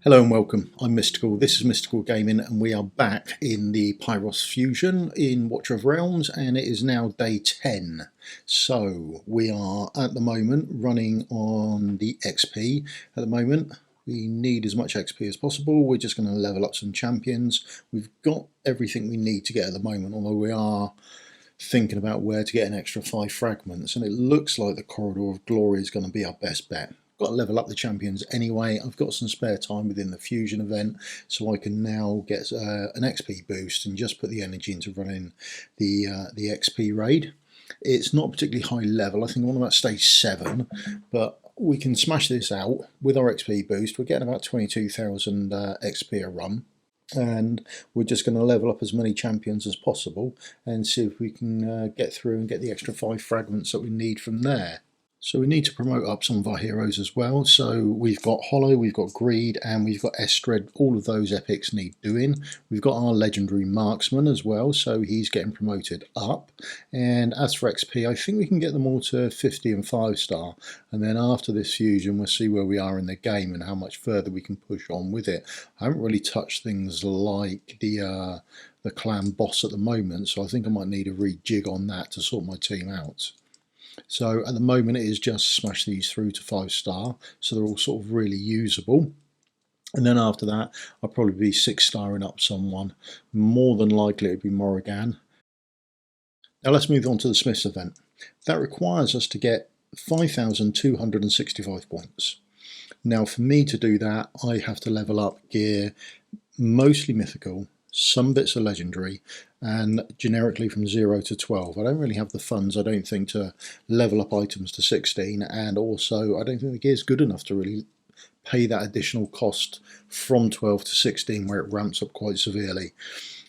Hello and welcome, I'm Mystical, this is Mystical Gaming and we are back in the Pyros Fusion in Watcher of Realms and it is now day 10. So we are at the moment running on the XP. At the moment we need as much XP as possible, we're just going to level up some champions. We've got everything we need to get at the moment, although we are thinking about where to get an extra 5 fragments and it looks like the Corridor of Glory is going to be our best bet. Got to level up the champions anyway. I've got some spare time within the fusion event, so I can now get an XP boost and just put the energy into running the XP raid. It's not particularly high level. I think I'm on about stage 7, but we can smash this out with our XP boost. We're getting about 22,000 XP a run. And we're just going to level up as many champions as possible and see if we can get through and get the extra 5 fragments that we need from there. So we need to promote up some of our heroes as well. So we've got Hollow, we've got Greed, and we've got Estred. All of those epics need doing. We've got our legendary marksman as well, so he's getting promoted up. And as for XP, I think we can get them all to 50 and 5-star. And then after this fusion, we'll see where we are in the game and how much further we can push on with it. I haven't really touched things like the clan boss at the moment, so I think I might need a rejig on that to sort my team out. So at the moment it is just smash these through to 5-star, so they're all sort of really usable. And then after that I'll probably be 6-starring up someone. More than likely it'd be Morrigan. Now let's move on to the Smiths event. That requires us to get 5,265 points. Now for me to do that I have to level up gear, mostly mythical, some bits are legendary, and generically from 0 to 12. I don't really have the funds, I don't think, to level up items to 16, and also I don't think the gear is good enough to really pay that additional cost from 12 to 16 where it ramps up quite severely.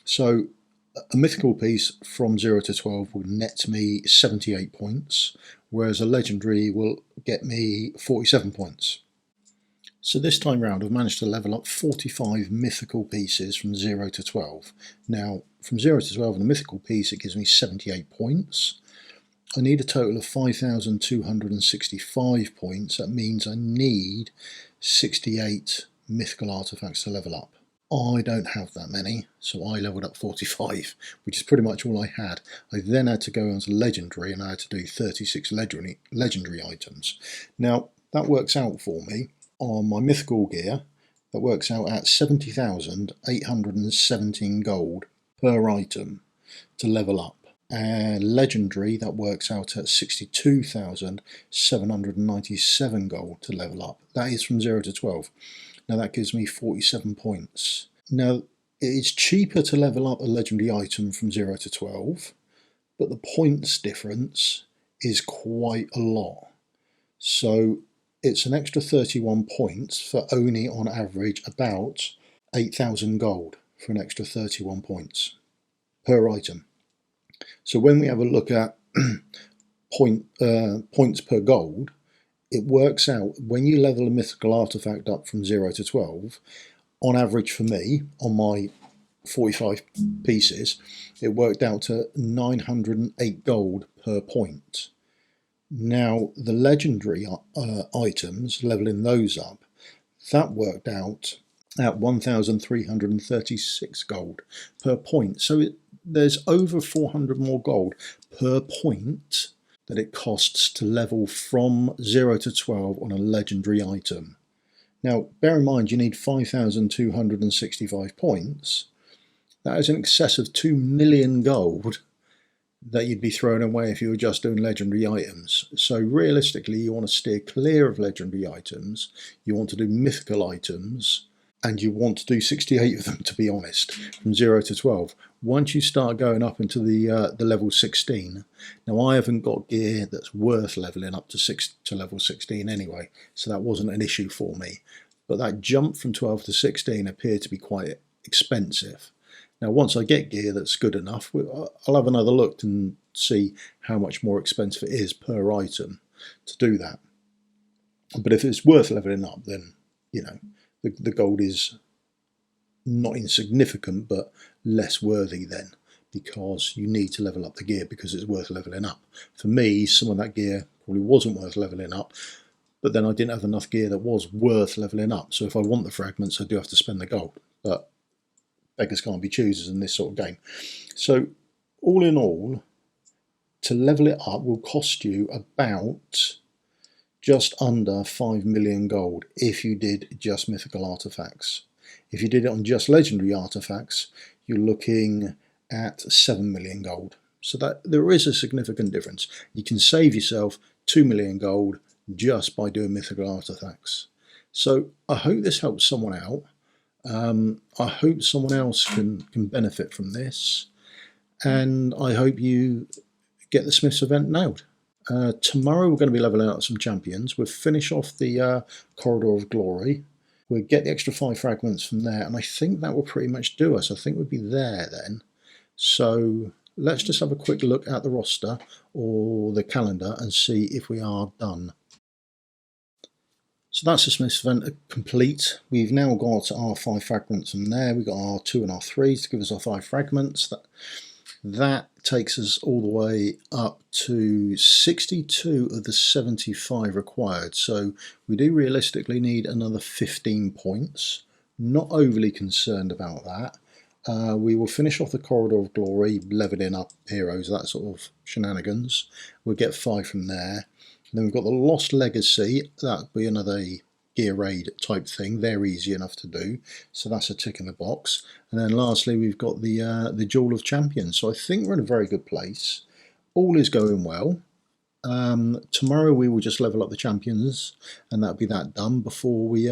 So a mythical piece from 0 to 12 will net me 78 points, whereas a legendary will get me 47 points. So this time round I've managed to level up 45 mythical pieces from 0 to 12. Now from 0 to 12 in the mythical piece it gives me 78 points. I need a total of 5,265 points. That means I need 68 mythical artifacts to level up. I don't have that many, so I leveled up 45, which is pretty much all I had. I then had to go on to legendary and I had to do 36 legendary items. Now that works out for me. On my mythical gear, that works out at 70,817 gold per item to level up. And legendary, that works out at 62,797 gold to level up. That is from 0 to 12. Now that gives me 47 points. Now it's cheaper to level up a legendary item from 0 to 12, but the points difference is quite a lot. So it's an extra 31 points for only on average about 8,000 gold for an extra 31 points per item. So when we have a look at points per gold, it works out when you level a mythical artifact up from 0 to 12, on average for me, on my 45 pieces, it worked out to 908 gold per point. Now the legendary items, leveling those up, that worked out at 1,336 gold per point. So there's over 400 more gold per point that it costs to level from 0 to 12 on a legendary item. Now bear in mind you need 5,265 points. That is in excess of 2 million gold that you'd be throwing away if you were just doing legendary items. So realistically you want to steer clear of legendary items, you want to do mythical items, and you want to do 68 of them, to be honest, from 0 to 12. Once you start going up into the level 16, now I haven't got gear that's worth leveling up to level 16 anyway, so that wasn't an issue for me. But that jump from 12 to 16 appeared to be quite expensive. Now once I get gear that's good enough, I'll have another look and see how much more expensive it is per item to do that. But if it's worth leveling up, then you know the gold is not insignificant but less worthy then, because you need to level up the gear because it's worth leveling up. For me, some of that gear probably wasn't worth leveling up, but then I didn't have enough gear that was worth levelling up. So if I want the fragments, I do have to spend the gold. But beggars can't be choosers in this sort of game. So all in all, to level it up will cost you about just under 5 million gold if you did just mythical artifacts. If you did it on just legendary artifacts, you're looking at 7 million gold. So that there is a significant difference. You can save yourself 2 million gold just by doing mythical artifacts. So I hope this helps someone out. I hope someone else can benefit from this, and I hope you get the Smiths event nailed. Tomorrow we're going to be leveling out some champions. We'll finish off the Corridor of Glory. We'll get the extra 5 fragments from there, and I think that will pretty much do us. I think we'll be there then. So let's just have a quick look at the roster or the calendar and see if we are done. So that's the Smiths event complete. We've now got our 5 fragments from there. We've got our 2 and our 3s to give us our 5 fragments. That takes us all the way up to 62 of the 75 required. So we do realistically need another 15 points. Not overly concerned about that. We will finish off the Corridor of Glory, leveling up heroes, that sort of shenanigans. We'll get 5 from there. And then we've got the Lost Legacy. That'll be another gear raid type thing. They're easy enough to do, so that's a tick in the box. And then lastly, we've got the Jewel of Champions. So I think we're in a very good place. All is going well. Tomorrow we will just level up the champions, and that'll be that done before we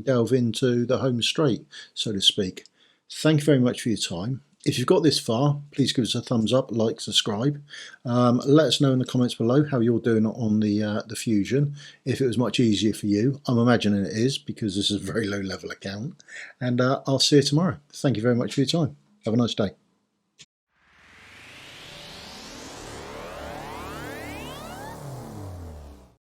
delve into the home straight, so to speak. Thank you very much for your time. If you've got this far, please give us a thumbs up, like, subscribe. Let us know in the comments below how you're doing on the Fusion, if it was much easier for you. I'm imagining it is, because this is a very low level account. And I'll see you tomorrow. Thank you very much for your time. Have a nice day.